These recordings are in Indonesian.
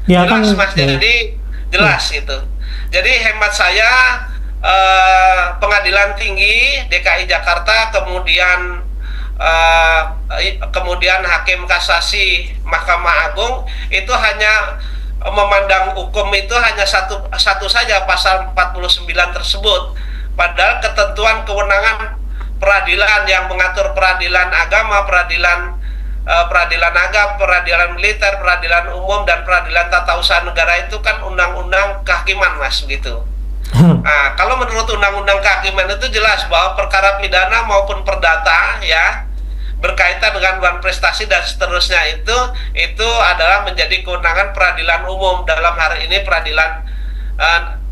Ya kan, Jelas Mas, jadi jelas itu. Jadi hemat saya Pengadilan Tinggi DKI Jakarta, kemudian Hakim Kasasi Mahkamah Agung itu hanya memandang hukum itu hanya satu saja, pasal 49 tersebut. Padahal ketentuan kewenangan peradilan yang mengatur peradilan agama, peradilan agama, peradilan militer, peradilan umum, dan peradilan tata usaha negara itu kan undang-undang kehakiman, Mas, begitu. Nah, kalau menurut undang-undang kehakiman itu jelas bahwa perkara pidana maupun perdata ya berkaitan dengan uang prestasi dan seterusnya itu adalah menjadi kewenangan peradilan umum, dalam hari ini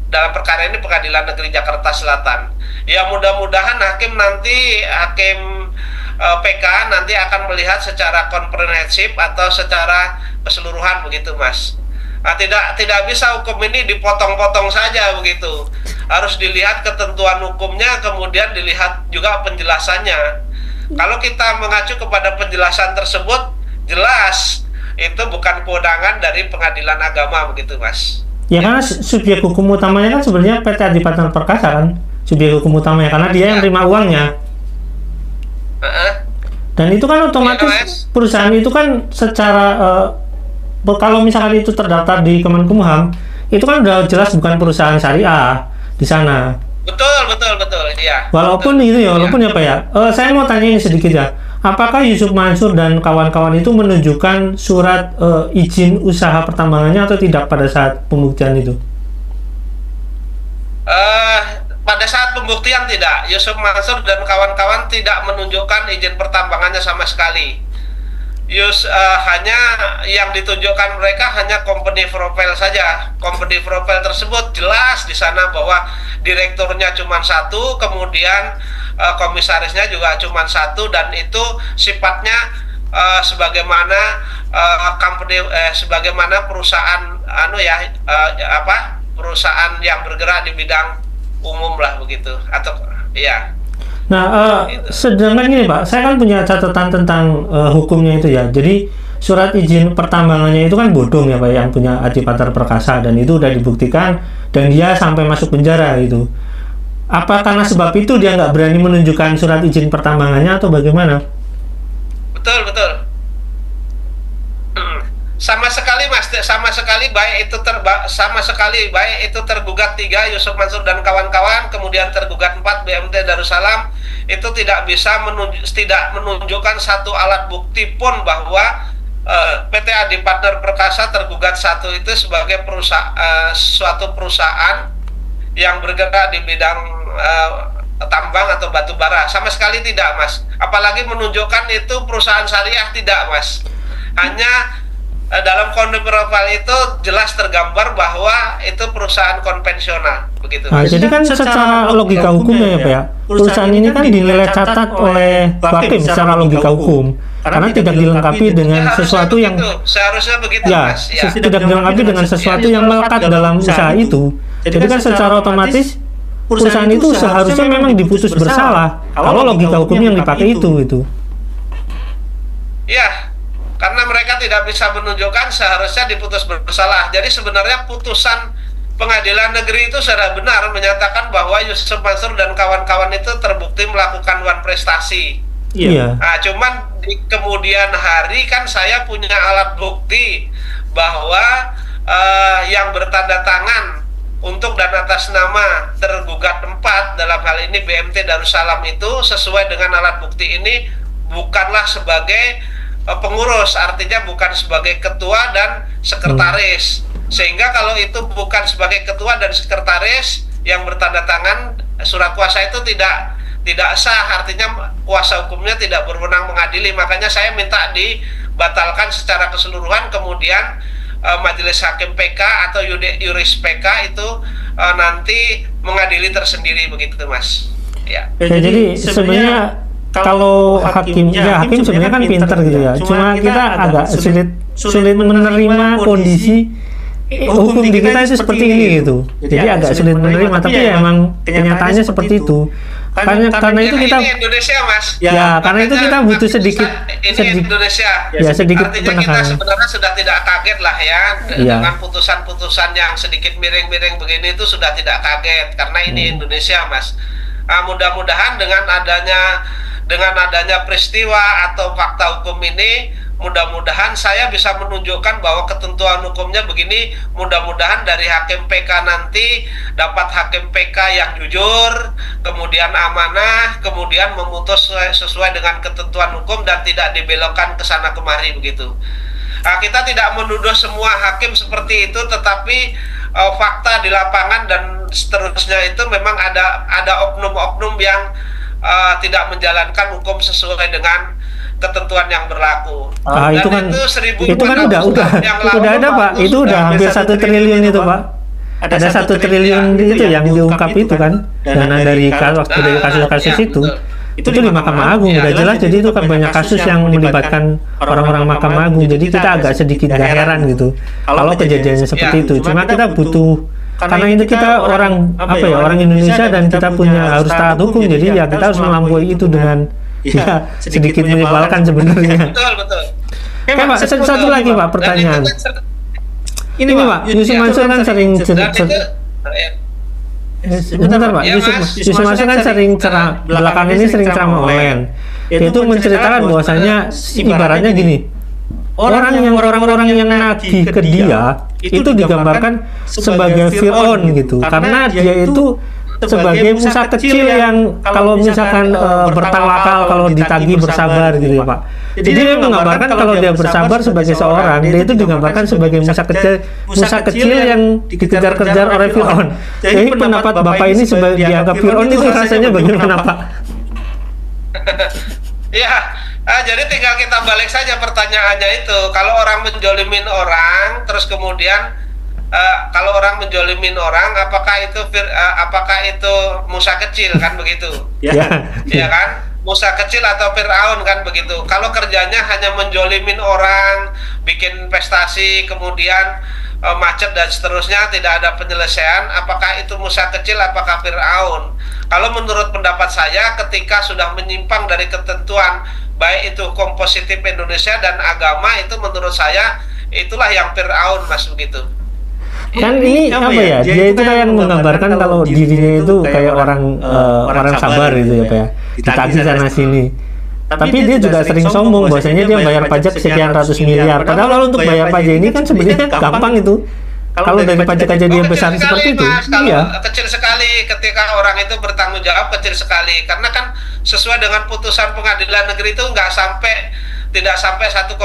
dalam perkara ini Pengadilan Negeri Jakarta Selatan. Ya mudah-mudahan hakim PK nanti akan melihat secara komprehensif atau secara keseluruhan begitu, Mas. Nah, tidak bisa hukum ini dipotong-potong saja begitu. Harus dilihat ketentuan hukumnya, kemudian dilihat juga penjelasannya. Kalau kita mengacu kepada penjelasan tersebut, jelas itu bukan kewenangan dari pengadilan agama begitu, Mas. Ya karena subjek hukum utamanya kan sebenarnya PT Adipatner Perkasa kan, subjek hukum utamanya karena dia yang terima uangnya. Dan itu kan otomatis perusahaan itu kan secara kalau misalkan itu terdaftar di Kemenkumham, itu kan udah jelas bukan perusahaan syariah di sana. Betul, iya. Walaupun betul, itu ya, walaupun ya Pak ya. Saya mau tanya ini sedikit ya. Apakah Yusuf Mansur dan kawan-kawan itu menunjukkan surat izin usaha pertambangannya atau tidak pada saat pembuktian itu? Pada saat pembuktian tidak. Yusuf Mansur dan kawan-kawan tidak menunjukkan izin pertambangannya sama sekali. Hanya yang ditunjukkan mereka hanya company profile saja. Company profile tersebut jelas di sana bahwa direkturnya cuma satu, kemudian komisarisnya juga cuma satu, dan itu sifatnya sebagaimana sebagaimana perusahaan perusahaan yang bergerak di bidang umum lah begitu, atau ya. Nah, sedangkan ini Pak, saya kan punya catatan tentang hukumnya itu ya. Jadi surat izin pertambangannya itu kan bodong ya Pak, yang punya Adipatner Perkasa, dan itu udah dibuktikan dan dia sampai masuk penjara gitu. Apa karena sebab itu dia nggak berani menunjukkan surat izin pertambangannya atau bagaimana? Betul. Sama sekali Mas, sama sekali baik itu tergugat 3 Yusuf Mansur dan kawan-kawan, kemudian tergugat 4 BMT Darussalam, itu tidak bisa menunjukkan satu alat bukti pun bahwa PT Adipatner Perkasa tergugat 1 itu sebagai suatu perusahaan yang bergerak di bidang tambang atau batu bara. Sama sekali tidak, Mas. Apalagi menunjukkan itu perusahaan syariah, tidak, Mas. Hanya dalam kondisi profil itu jelas tergambar bahwa itu perusahaan konvensional begitu. Nah, jadi kan secara logika hukumnya ya Pak ya, perusahaan ini kan dinilai catat oleh Hakim secara logika hukum karena tidak dilengkapi dengan sesuatu yang seharusnya begitu, ya, Mas. Ya. Tidak dilengkapi dengan sesuatu yang melekat dalam usaha itu. Jadi kan secara otomatis perusahaan itu seharusnya memang diputus bersalah kalau logika hukumnya yang dipakai itu. Ya. Karena mereka tidak bisa menunjukkan, seharusnya diputus bersalah. Jadi sebenarnya putusan pengadilan negeri itu sudah benar menyatakan bahwa Yusuf Mansur dan kawan-kawan itu terbukti melakukan wan prestasi. Iya. Nah, cuman di kemudian hari kan saya punya alat bukti bahwa yang bertanda tangan untuk dan atas nama tergugat 4, dalam hal ini BMT Darussalam, itu sesuai dengan alat bukti ini bukanlah sebagai pengurus, artinya bukan sebagai ketua dan sekretaris. Sehingga kalau itu bukan sebagai ketua dan sekretaris yang bertanda tangan surat kuasa itu tidak sah, artinya kuasa hukumnya tidak berwenang mengadili. Makanya saya minta dibatalkan secara keseluruhan, kemudian Majelis Hakim PK atau Yuris PK itu nanti mengadili tersendiri begitu, Mas. Ya. Jadi sebenarnya kalau hakim sebenarnya kan pinter gitu ya. Cuma kita agak sulit menerima kondisi hukum di kita itu seperti ini gitu. Jadi agak sulit menerima, tapi ya emang kenyataannya seperti itu. Karena itu kita ini Indonesia, Mas. Ya, karena itu kita butuh sedikit Indonesia. Ya, sedikit artinya penekanan. kita sebenarnya sudah tidak kaget lah ya dengan putusan-putusan yang sedikit miring-miring begini itu sudah tidak kaget karena ini Indonesia, Mas. Mudah-mudahan dengan adanya peristiwa atau fakta hukum ini, mudah-mudahan saya bisa menunjukkan bahwa ketentuan hukumnya begini. Mudah-mudahan dari hakim PK nanti dapat hakim PK yang jujur, kemudian amanah, kemudian memutus sesuai dengan ketentuan hukum dan tidak dibelokkan ke sana kemari begitu. Kita tidak menuduh semua hakim seperti itu, tetapi fakta di lapangan dan seterusnya itu memang ada oknum-oknum yang tidak menjalankan hukum sesuai dengan ketentuan yang berlaku. Dan itu kan udah ada, Pak. Itu udah hampir 1 triliun itu, Pak. Ada 1 triliun itu yang diungkap itu kan, dana dari kasus-kasus itu. Itu di Mahkamah Agung udah jelas. Jadi itu kan banyak kasus yang melibatkan orang-orang Mahkamah Agung. Jadi kita agak sedikit gak heran gitu kalau kejadiannya seperti itu. Cuma kita butuh, karena ini kita orang orang Indonesia dan kita punya harus taat hukum. Jadi ya kita harus melampaui itu dengan sedikit menyebalkan sebenarnya. Betul. Pak, satu lagi Pak pertanyaan. Ini Pak, Yusuf Mansur kan sering sebentar Pak, Yusuf Mansur kan sering belakangan ini sering ceramah online. Itu menceritakan bahwasanya ibaratnya gini, orang-orang yang nagih ke dia itu digambarkan sebagai Fir'aun gitu, karena dia itu sebagai Musa kecil yang kalau misalkan bertawakal, kalau ditagih bersabar gitu ya Pak. Jadi dia menggambarkan kalau dia bersabar sebagai seorang, dia itu digambarkan sebagai Musa kecil yang dikejar-kejar oleh Fir'aun. Jadi pendapat Bapak ini sebagai dianggap Fir'aun itu rasanya bagaimana Pak? Ya, jadi tinggal kita balik saja pertanyaannya itu. Kalau orang menjolimin orang, terus kemudian kalau orang menjolimin orang, apakah itu Musa kecil kan begitu? Ya kan? Musa kecil atau Fir'aun kan begitu. Kalau kerjanya hanya menjolimin orang, bikin investasi, kemudian macet dan seterusnya, tidak ada penyelesaian, apakah itu Musa kecil, apakah Fir'aun? Kalau menurut pendapat saya, ketika sudah menyimpang dari ketentuan baik itu hukum positif Indonesia dan agama, itu menurut saya itulah yang Fir'aun, Mas, begitu. Kan ini apa ya? Dia itu kayak menggambarkan kalau dirinya itu kayak orang sabar gitu ya Pak ya. Ditagih sana sini. Tapi dia juga sering sombong bahwasanya dia bayar pajak sekian ratus miliar. Padahal kalau untuk bayar pajak ini kan sebenarnya gampang itu. Kalau dari pajak aja dia besar seperti itu. Iya. Kecil sekali ketika orang itu bertanggung jawab, kecil sekali. Karena kan sesuai dengan putusan pengadilan negeri itu tidak sampai 1,3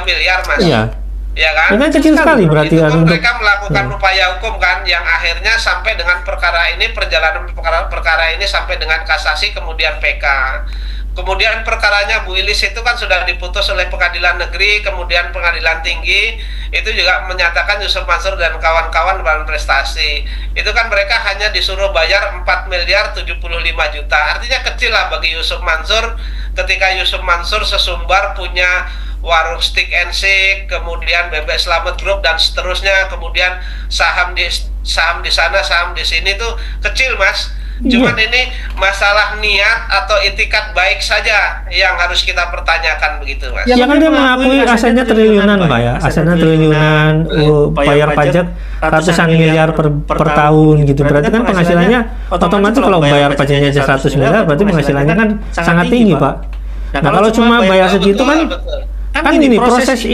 miliar, Mas. Iya. Ya kan? Ini kecil sekali berarti kan mereka melakukan upaya hukum kan yang akhirnya sampai dengan perkara ini, perjalanan perkara ini sampai dengan kasasi kemudian PK. Kemudian perkaranya Bu Ilis itu kan sudah diputus oleh pengadilan negeri, kemudian pengadilan tinggi itu juga menyatakan Yusuf Mansur dan kawan-kawan berprestasi. Itu kan mereka hanya disuruh bayar 4 miliar 75 juta. Artinya kecil lah bagi Yusuf Mansur ketika Yusuf Mansur sesumbar punya warung Stick and Shake, kemudian Bebek Slamet Group dan seterusnya, kemudian saham di sana, saham di sini tuh kecil, Mas. Cuman ini masalah niat atau itikat baik saja yang harus kita pertanyakan begitu, Mas. Ya kan dia mengakui asetnya triliunan, Pak ya. Asetnya triliunan, bayar pajak ratusan miliar per tahun gitu. Berarti kan penghasilannya otomatis kalau bayar pajaknya aja 100 miliar berarti penghasilannya kan sangat tinggi, Pak. Nah, kalau cuma bayar segitu kan ini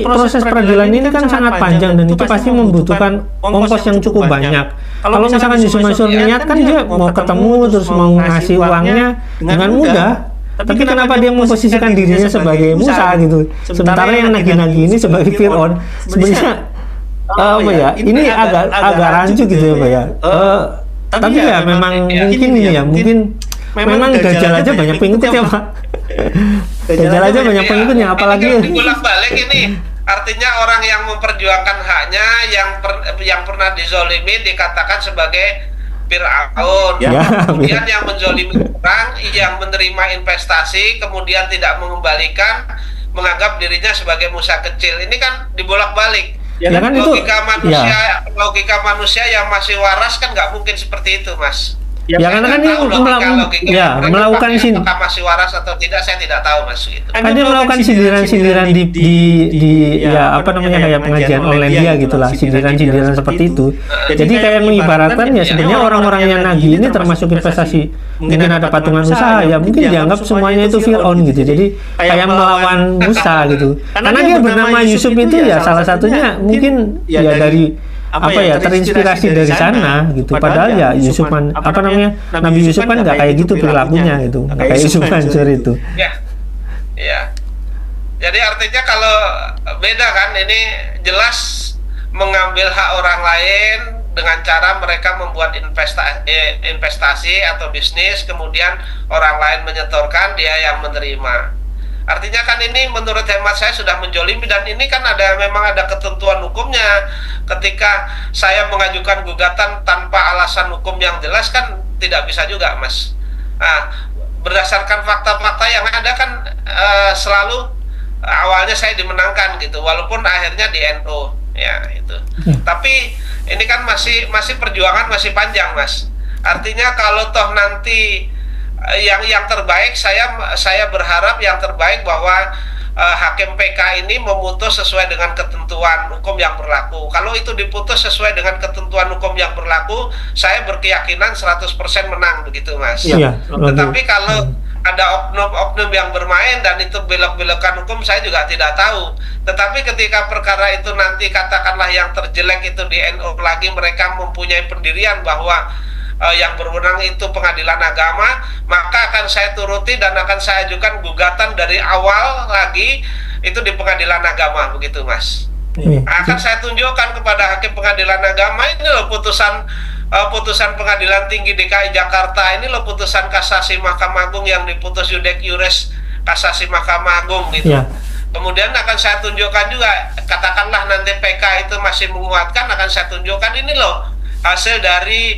proses peradilan ini kan sangat panjang dan itu pasti membutuhkan ongkos yang cukup banyak. Kalau misalkan Yusuf Mansur niat kan dia mau ketemu terus mau ngasih uangnya dengan mudah. Tapi kenapa dia memposisikan dirinya sebagai Musa gitu? Sementara yang nagih-nagih ini sebagai Fir'aun. Sebenarnya apa ya? Ini agak rancu gitu ya, Pak ya. Tapi ya memang memang Dajjal aja banyak pengikut ya, Pak. Dajjal aja banyak pengikutnya, apalagi bolak-balik ini. Artinya orang yang memperjuangkan haknya, yang pernah dizolimi dikatakan sebagai Fir'aun. Kemudian yang menzolimi orang, yang menerima investasi, kemudian tidak mengembalikan, menganggap dirinya sebagai Musa kecil. Ini kan dibolak-balik. Kan logika manusia yang masih waras kan nggak mungkin seperti itu, Mas. Ya karena kan dia melakukan apakah masih waras atau tidak, saya tidak tahu Mas gitu. Kan dia melakukan sindiran-sindiran di ya apa namanya kayak pengajian online dia gitulah, sindiran-sindiran seperti itu. Jadi kayak mengibaratkan ya sebenarnya orang-orang yang nagih ini termasuk investasi, mungkin ada patungan usaha ya, mungkin dianggap semuanya itu Fir'aun gitu. Jadi kayak melawan Musa gitu. Karena dia bernama Yusuf itu ya salah satunya mungkin ya dari terinspirasi dari sana gitu. Padahal ya Yusuf Nabi Yusuf kan nggak kayak gitu perilakunya gitu, nggak kayak Yusuf Mansur itu. Ya. Jadi artinya kalau beda kan, ini jelas mengambil hak orang lain dengan cara mereka membuat investasi atau bisnis, kemudian orang lain menyetorkan, dia yang menerima. Artinya kan ini menurut hemat saya sudah menjolimi, dan ini kan memang ada ketentuan hukumnya. Ketika saya mengajukan gugatan tanpa alasan hukum yang jelas kan tidak bisa juga Mas. Nah, berdasarkan fakta-fakta yang ada kan selalu awalnya saya dimenangkan gitu, walaupun akhirnya di NO ya itu. Tapi ini kan masih perjuangan masih panjang Mas. Artinya kalau toh nanti yang terbaik, saya berharap yang terbaik bahwa hakim PK ini memutus sesuai dengan ketentuan hukum yang berlaku. Kalau itu diputus sesuai dengan ketentuan hukum yang berlaku, saya berkeyakinan 100% menang begitu Mas. Tetapi kalau ada oknum-oknum yang bermain dan itu belok-belokan hukum, saya juga tidak tahu. Tetapi ketika perkara itu nanti katakanlah yang terjelek itu di NO lagi, mereka mempunyai pendirian bahwa yang berwenang itu pengadilan agama, maka akan saya turuti dan akan saya ajukan gugatan dari awal lagi itu di pengadilan agama begitu Mas. Akan saya tunjukkan kepada hakim pengadilan agama, ini loh putusan pengadilan tinggi DKI Jakarta, ini loh putusan kasasi Mahkamah Agung yang diputus Yudek Yures kasasi Mahkamah Agung gitu. Kemudian akan saya tunjukkan juga, katakanlah nanti PK itu masih menguatkan, akan saya tunjukkan ini loh hasil dari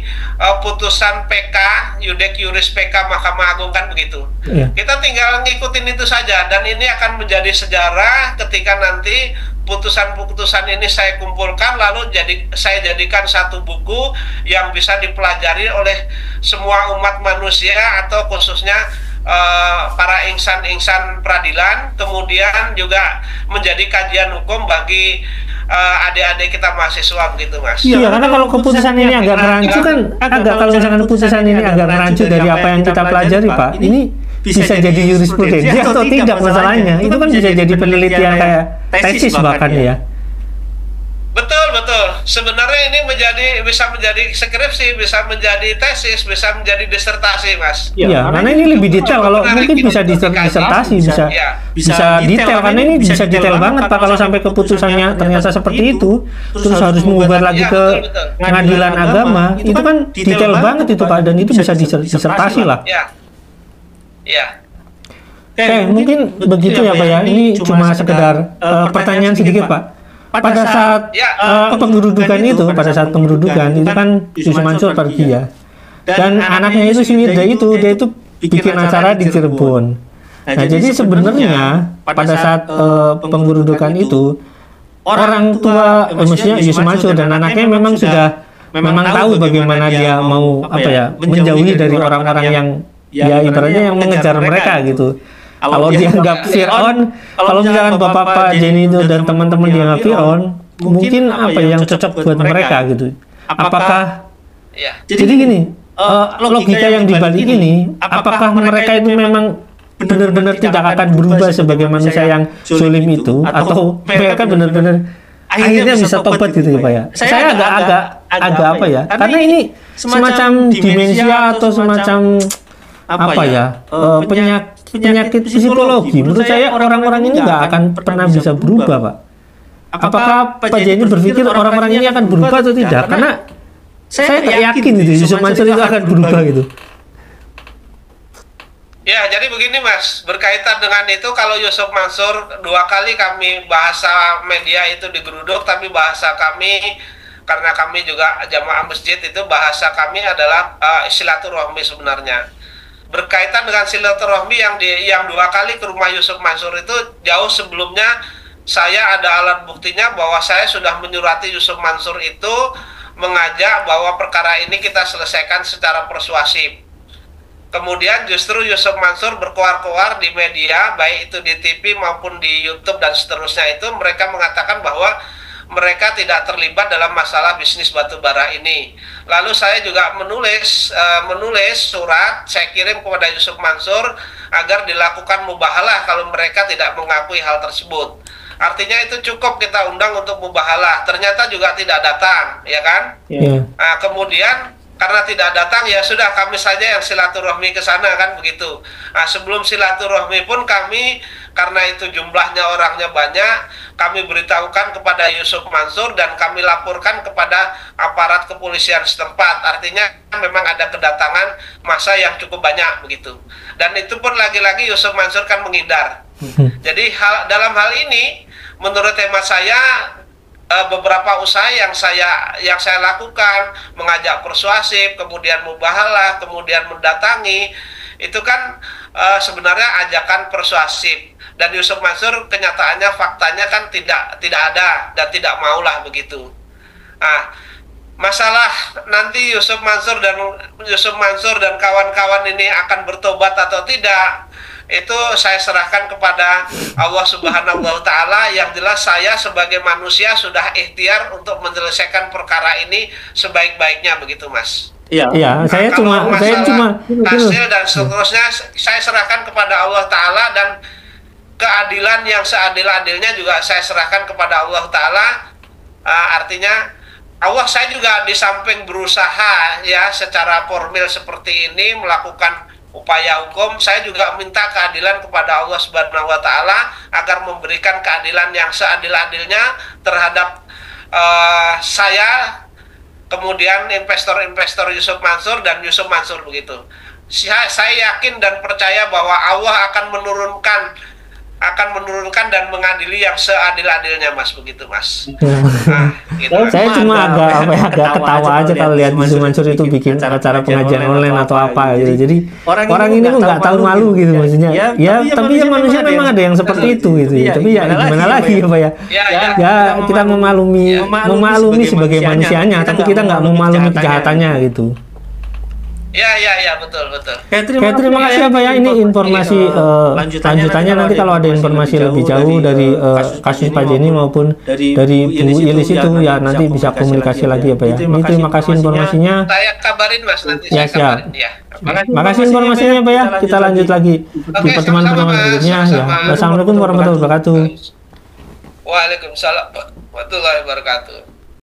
putusan PK Yudek Yuris PK Mahkamah Agung kan begitu. Kita tinggal ngikutin itu saja, dan ini akan menjadi sejarah ketika nanti putusan-putusan ini saya kumpulkan lalu saya jadikan satu buku yang bisa dipelajari oleh semua umat manusia atau khususnya para insan-insan peradilan, kemudian juga menjadi kajian hukum bagi adik-adik kita mahasiswa begitu Mas. Iya, karena kalau keputusan ini agak rancu kan, kalau misalkan keputusan ini agak rancu dari apa yang kita pelajari Pak, ini bisa jadi jurisprudensi atau tidak masalahnya. Itu kan bisa jadi penelitian kayak tesis bahkan ya. Betul. Sebenarnya ini bisa menjadi skripsi, bisa menjadi tesis, bisa menjadi disertasi Mas. Iya, karena ini lebih detail. Kalau mungkin bisa disertasi, bisa detail, karena ini bisa detail banget Pak. Kalau sampai keputusannya ternyata seperti itu, terus harus mengubah lagi ke pengadilan agama, itu kan detail banget itu Pak, dan itu bisa disertasi lah. Mungkin begitu ya Pak ya. Ini cuma sekedar pertanyaan sedikit Pak. Pada saat pengerudukan itu kan Yusuf Mansur pergi ya, dan anaknya itu si Wirda itu dia itu bikin acara di Cirebon. Nah jadi sebenarnya pada saat pengerudukan itu orang tua maksudnya Yusuf Mansur dan anaknya memang tahu bagaimana dia mau menjauhi dari orang-orang yang ya ibaratnya yang mengejar mereka gitu. Kalau dianggap Fir'aun, kalau misalkan Bapak Jenny itu dan teman-teman dianggap Fir'aun, mungkin yang cocok buat mereka gitu. Apakah jadi gini, logika yang dibalik ini, apakah mereka itu memang benar-benar tidak akan berubah sebagai manusia yang zalim itu, atau mereka benar-benar akhirnya bisa tobat gitu ya Pak ya? Saya agak apa ya? Karena ini semacam demensia atau semacam penyakit psikologi. Menurut saya orang-orang ini nggak akan pernah bisa berubah Pak. Apakah Pak Jenny berpikir orang-orang ini akan berubah atau tidak? Karena saya tak yakin gitu Yusuf Mansur itu akan berubah gitu. Ya, jadi begini Mas, berkaitan dengan itu, kalau Yusuf Mansur 2 kali kami bahasa media itu digeruduk, tapi bahasa kami, karena kami juga jamaah masjid, itu bahasa kami adalah silaturahmi sebenarnya. Berkaitan dengan silaturahmi yang 2 kali ke rumah Yusuf Mansur itu jauh sebelumnya, saya ada alat buktinya bahwa saya sudah menyurati Yusuf Mansur itu mengajak bahwa perkara ini kita selesaikan secara persuasif. Kemudian justru Yusuf Mansur berkoar-koar di media, baik itu di TV maupun di YouTube dan seterusnya, itu mereka mengatakan bahwa mereka tidak terlibat dalam masalah bisnis batu bara ini. Lalu saya juga menulis surat, saya kirim kepada Yusuf Mansur agar dilakukan mubahalah kalau mereka tidak mengakui hal tersebut. Artinya itu cukup kita undang untuk mubahalah. Ternyata juga tidak datang, ya kan? Yeah. Nah, kemudian karena tidak datang, ya sudah kami saja yang silaturahmi ke sana, kan begitu. Nah, sebelum silaturahmi pun kami, karena itu jumlahnya orangnya banyak, kami beritahukan kepada Yusuf Mansur dan kami laporkan kepada aparat kepolisian setempat. Artinya memang ada kedatangan massa yang cukup banyak begitu. Dan itu pun lagi-lagi Yusuf Mansur kan menghindar. Jadi dalam hal ini menurut hemat saya, beberapa usaha yang saya lakukan, mengajak persuasif, kemudian mubahalah, kemudian mendatangi, itu kan sebenarnya ajakan persuasif. Dan Yusuf Mansur kenyataannya, faktanya kan tidak ada dan tidak maulah begitu. Nah, masalah nanti Yusuf Mansur dan kawan-kawan ini akan bertobat atau tidak, itu saya serahkan kepada Allah Subhanahu wa Ta'ala. Yang jelas saya sebagai manusia sudah ikhtiar untuk menyelesaikan perkara ini sebaik-baiknya begitu, Mas. Iya, Nah, saya kalau cuma hasil dan seterusnya saya serahkan kepada Allah Ta'ala, dan keadilan yang seadil-adilnya juga saya serahkan kepada Allah Ta'ala. Artinya saya juga di samping berusaha ya secara formil seperti ini melakukan upaya hukum, saya juga minta keadilan kepada Allah Subhanahu wa Ta'ala agar memberikan keadilan yang seadil-adilnya terhadap saya, kemudian investor-investor Yusuf Mansur dan Yusuf Mansur begitu. Saya yakin dan percaya bahwa Allah akan menurunkan dan mengadili yang seadil-adilnya, Mas, begitu, Mas. Nah, gitu. Saya cuma agak ketawa aja kalau lihat Yusuf Mansur itu bikin cara pengajian online atau apa gitu. Jadi orang ini nggak tahu malu gitu maksudnya. Ya, tapi ya manusia memang ada yang seperti itu gitu. Tapi ya gimana lagi ya Pak ya? Ya kita memaklumi sebagai manusianya, tapi kita nggak memaklumi kejahatannya gitu. Ya, betul. Terima kasih ya Pak ya, ini informasi lanjutannya nanti kalau ada informasi lebih jauh dari kasus Pak Jenny maupun dari Bu Ilis itu ya nanti bisa komunikasi lagi ya Pak ya. Ini terima kasih informasinya. Saya kabarin Mas nanti. Ya, kabarin ya. Makasih informasinya Pak ya. Kita lanjut lagi di pertemuan berikutnya ya. Wassalamualaikum warahmatullahi wabarakatuh. Waalaikumsalam warahmatullahi wabarakatuh.